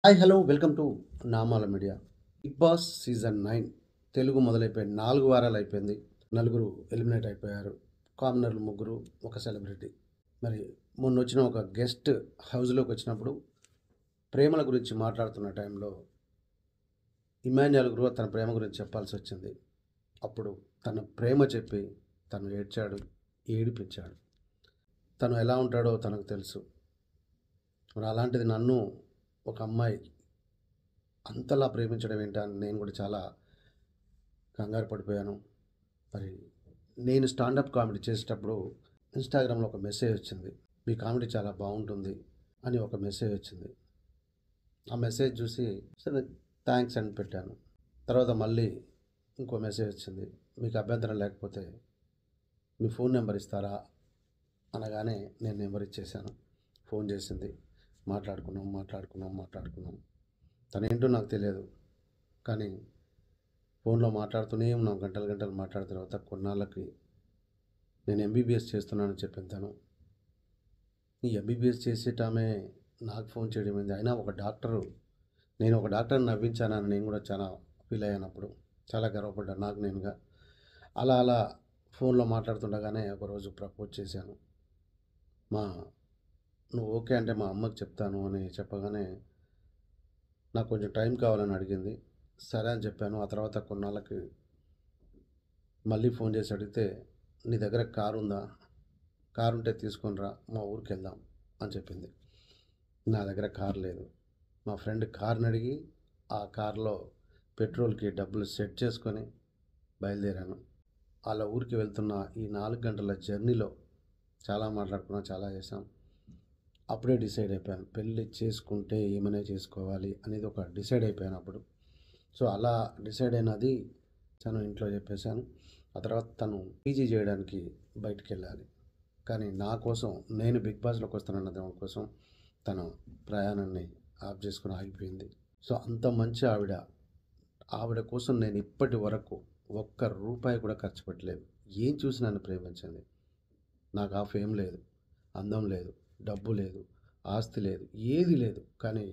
Hi hello welcome to Namala media. Big boss season 9 Telugu మొదలైపోయి 4 వారాలు అయిపోయింది. నలుగురు ఎలిమినేట్ అయిపోయారు. కామనర్లు ముగ్గురు, ఒక సెలబ్రిటీ. మరి మొన్న వచ్చిన ఒక గెస్ట్ హౌస్లోకి వచ్చినప్పుడు ప్రేమల గురించి మాట్లాడుతున్న టైంలో ఇమాన్యుయల్ గురు తన ప్రేమ గురించి చెప్పాల్సి వచ్చింది. అప్పుడు తన ప్రేమ చెప్పి తను ఏడ్చాడు, ఏడిపించాడు. తను ఎలా ఉంటాడో తనకు తెలుసు. మరి అలాంటిది నన్ను ఒక అమ్మాయి అంతలా ప్రేమించడం ఏంటా అని నేను కూడా చాలా కంగారు పడిపోయాను. మరి నేను స్టాండప్ కామెడీ చేసేటప్పుడు ఇన్స్టాగ్రామ్లో ఒక మెసేజ్ వచ్చింది. మీ కామెడీ చాలా బాగుంటుంది అని ఒక మెసేజ్ వచ్చింది. ఆ మెసేజ్ చూసి సరే థ్యాంక్స్ అని పెట్టాను. తర్వాత మళ్ళీ ఇంకో మెసేజ్ వచ్చింది. మీకు అభ్యంతరం లేకపోతే మీ ఫోన్ నెంబర్ ఇస్తారా అనగానే నేను నెంబర్ ఇచ్చేసాను. ఫోన్ చేసింది. మాట్లాడుకున్నాం. తనేంటో నాకు తెలియదు. కానీ ఫోన్లో మాట్లాడుతూనే ఉన్నాం. గంటలు మాట్లాడిన తర్వాత కొన్నాళ్ళకి నేను ఎంబీబీఎస్ చేస్తున్నానని చెప్పింది తను. ఈ ఎంబీబీఎస్ చేసేటామె నాకు ఫోన్ చేయడం ఏంది? అయినా నేను ఒక డాక్టర్ని నవ్వించానని నేను కూడా చాలా ఫీల్ అయ్యానప్పుడు. చాలా గర్వపడ్డాను నాకు నేనుగా. అలా ఫోన్లో మాట్లాడుతుండగానే ఒకరోజు ప్రపోజ్ చేశాను. నువ్వు ఓకే అంటే మా అమ్మకి చెప్తాను అని చెప్పగానే నాకు కొంచెం టైం కావాలని అడిగింది. సరే అని చెప్పాను. ఆ తర్వాత కొన్నాళ్ళకి మళ్ళీ ఫోన్ చేసి అడిగితే నీ దగ్గర కారు ఉందా? కారు ఉంటే తీసుకొని రా, మా ఊరికి వెళ్దాం అని చెప్పింది. నా దగ్గర కారు లేదు. మా ఫ్రెండ్ కార్ని అడిగి ఆ కార్లో పెట్రోల్కి డబ్బులు సెట్ చేసుకొని బయలుదేరాను. వాళ్ళ ఊరికి వెళ్తున్న ఈ 4 గంటల జర్నీలో చాలా మాట్లాడుకున్నాం, చాలా చేసాం. అప్పుడే డిసైడ్ అయిపోయాను. పెళ్ళి చేసుకుంటే ఏమైనా చేసుకోవాలి అనేది ఒక డిసైడ్ అయిపోయాను అప్పుడు. సో అలా డిసైడ్ అయినది తను ఇంట్లో చెప్పేశాను. ఆ తర్వాత తను పీజీ చేయడానికి బయటికి వెళ్ళాలి. కానీ నా కోసం, నేను బిగ్ బాస్లోకి వస్తానన్న దాని కోసం తన ప్రయాణాన్ని ఆఫ్ చేసుకుని ఆగిపోయింది. సో అంత మంచి ఆవిడ కోసం నేను ఇప్పటి వరకు ఒక్క రూపాయి కూడా ఖర్చు పెట్టలేదు. ఏం చూసి నన్ను ప్రేమించింది. నాకు ఆ ఫేమ్ లేదు, అందం లేదు, డబ్బు లేదు, ఆస్తి లేదు, ఏది లేదు. కానీ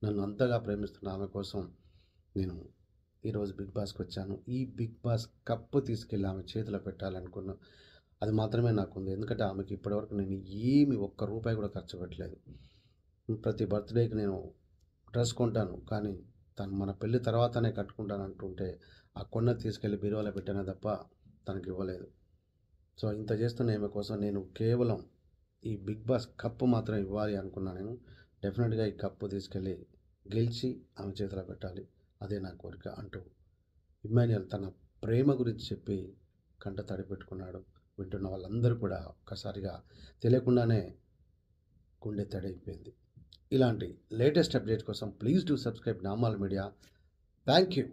నన్ను అంతగా ప్రేమిస్తున్న ఆమె కోసం నేను ఈరోజు బిగ్ బాస్కి వచ్చాను. ఈ బిగ్ బాస్ కప్పు తీసుకెళ్ళి ఆమె చేతిలో పెట్టాలనుకున్నా. అది మాత్రమే నాకుంది. ఎందుకంటే ఆమెకి ఇప్పటివరకు నేను ఒక్క రూపాయి కూడా ఖర్చు పెట్టలేదు. ప్రతి బర్త్డేకి నేను డ్రెస్ కొంటాను. కానీ తను మన పెళ్ళి తర్వాతనే కట్టుకుంటాను అంటుంటే ఆ కొన్నది తీసుకెళ్ళి బీరువాలో పెట్టానే తప్ప తనకి ఇవ్వలేదు. సో ఇంత చేస్తున్న ఈమె కోసం నేను కేవలం ఈ బిగ్ బాస్ కప్పు మాత్రం ఇవ్వాలి అనుకున్నా. నేను డెఫినెట్గా ఈ కప్పు తీసుకెళ్ళి గెలిచి ఆమె చేతిలో పెట్టాలి, అదే నా కోరిక అంటూ ఇమ్మాన్యుయల్ తన ప్రేమ గురించి చెప్పి కంట తడి పెట్టుకున్నాడు. వింటున్న వాళ్ళందరూ కూడా ఒక్కసారిగా తెలియకుండానే గుండె తడైపోయింది. ఇలాంటి లేటెస్ట్ అప్డేట్ కోసం please do subscribe Namala media. Thank you.